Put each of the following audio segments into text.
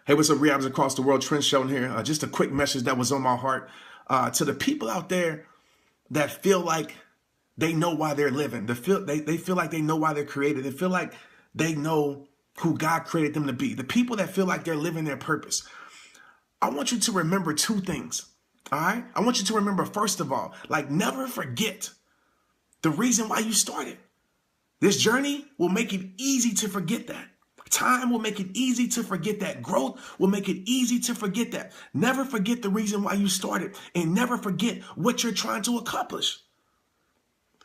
Hey, what's up, rehabs across the world? Trent Shelton here. Just a quick message that was on my heart to the people out there that feel like they know why they're living. They feel like they know why they're created. They feel like they know who God created them to be. The people that feel like they're living their purpose. I want you to remember two things, all right? I want you to remember, first of all, like never forget the reason why you started. This journey will make it easy to forget that. Time will make it easy to forget that. Growth will make it easy to forget that. Never forget the reason why you started, and never forget what you're trying to accomplish.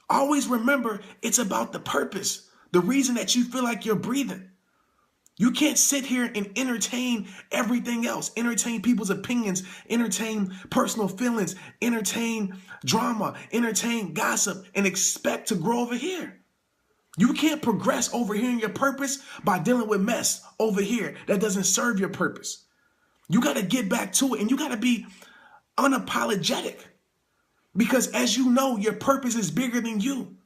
Always remember it's about the purpose, the reason that you feel like you're breathing. You can't sit here and entertain everything else, entertain people's opinions, entertain personal feelings, entertain drama, entertain gossip, and expect to grow over here. You can't progress over here in your purpose by dealing with mess over here that doesn't serve your purpose. You got to get back to it, and you got to be unapologetic, because as you know, your purpose is bigger than you.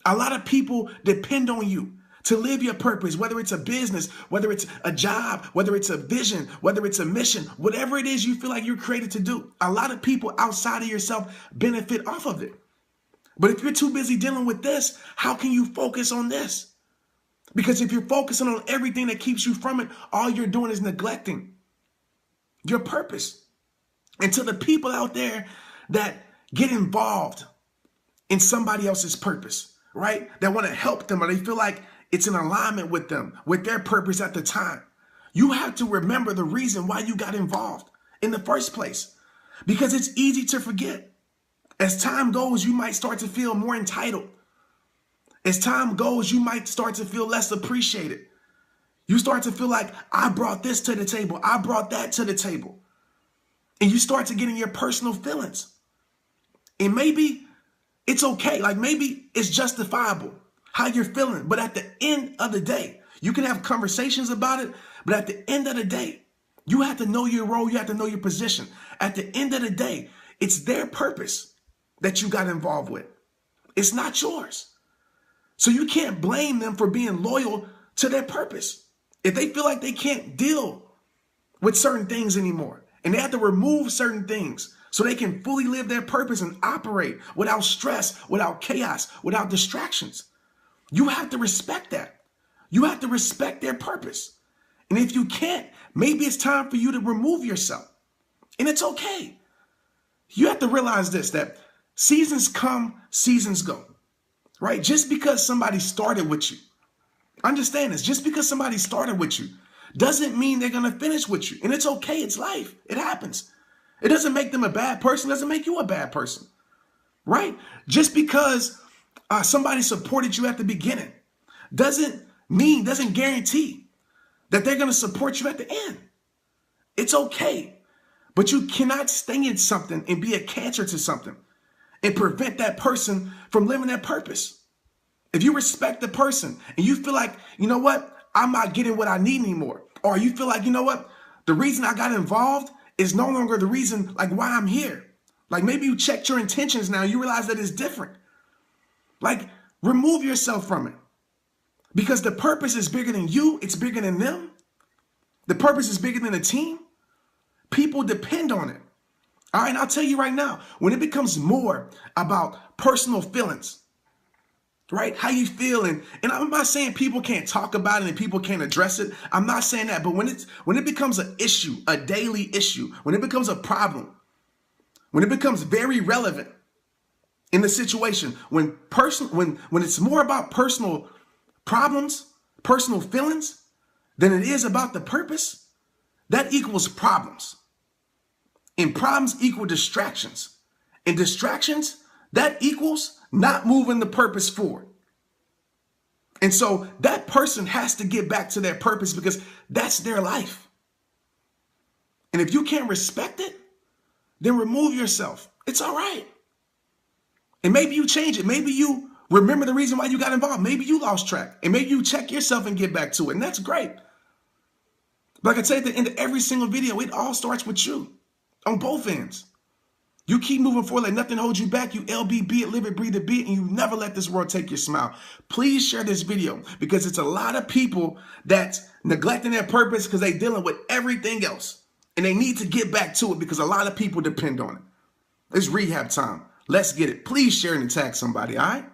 A lot of people depend on you to live your purpose, whether it's a business, whether it's a job, whether it's a vision, whether it's a mission, whatever it is you feel like you're created to do. A lot of people outside of yourself benefit off of it. But if you're too busy dealing with this, how can you focus on this? Because if you're focusing on everything that keeps you from it, all you're doing is neglecting your purpose. And to the people out there that get involved in somebody else's purpose, right? That want to help them, or they feel like it's in alignment with them, with their purpose at the time. You have to remember the reason why you got involved in the first place, because it's easy to forget. As time goes, you might start to feel more entitled. As time goes, you might start to feel less appreciated. You start to feel like, I brought this to the table. I brought that to the table. And you start to get in your personal feelings. And maybe it's okay. Like maybe it's justifiable how you're feeling. But at the end of the day, you can have conversations about it. But at the end of the day, you have to know your role. You have to know your position. At the end of the day, it's their purpose that you got involved with. It's not yours. So you can't blame them for being loyal to their purpose. If they feel like they can't deal with certain things anymore, and they have to remove certain things so they can fully live their purpose and operate without stress, without chaos, without distractions, you have to respect that. You have to respect their purpose. And if you can't, maybe it's time for you to remove yourself. And it's okay. You have to realize this, that seasons come, seasons go, right? Just because somebody started with you, understand this, just because somebody started with you doesn't mean they're going to finish with you. And it's okay. It's life. It happens. It doesn't make them a bad person. It doesn't make you a bad person, right? Just because somebody supported you at the beginning doesn't guarantee that they're going to support you at the end. It's okay. But you cannot stay in something and be a cancer to something and prevent that person from living their purpose. If you respect the person and you feel like, you know what, I'm not getting what I need anymore, or you feel like, you know what, the reason I got involved is no longer the reason like why I'm here. Like maybe you checked your intentions now, you realize that it's different. Like remove yourself from it, because the purpose is bigger than you. It's bigger than them. The purpose is bigger than the team. People depend on it. All right, and I'll tell you right now, when it becomes more about personal feelings, right? How you feel, and I'm not saying people can't talk about it and people can't address it. I'm not saying that, but when it becomes an issue, a daily issue, when it becomes a problem, when it becomes very relevant in the situation, when it's more about personal problems, personal feelings than it is about the purpose, that equals problems. And problems equal distractions. And distractions, that equals not moving the purpose forward. And so that person has to get back to their purpose, because that's their life. And if you can't respect it, then remove yourself. It's all right. And maybe you change it. Maybe you remember the reason why you got involved. Maybe you lost track. And maybe you check yourself and get back to it. And that's great. But like I say at the end of every single video, it all starts with you on both ends. You keep moving forward, let nothing hold you back. You LB, be it, live it, breathe it, be it, and you never let this world take your smile. Please share this video because it's a lot of people that's neglecting their purpose because they're dealing with everything else. And they need to get back to it because a lot of people depend on it. It's rehab time. Let's get it. Please share and tag somebody, all right?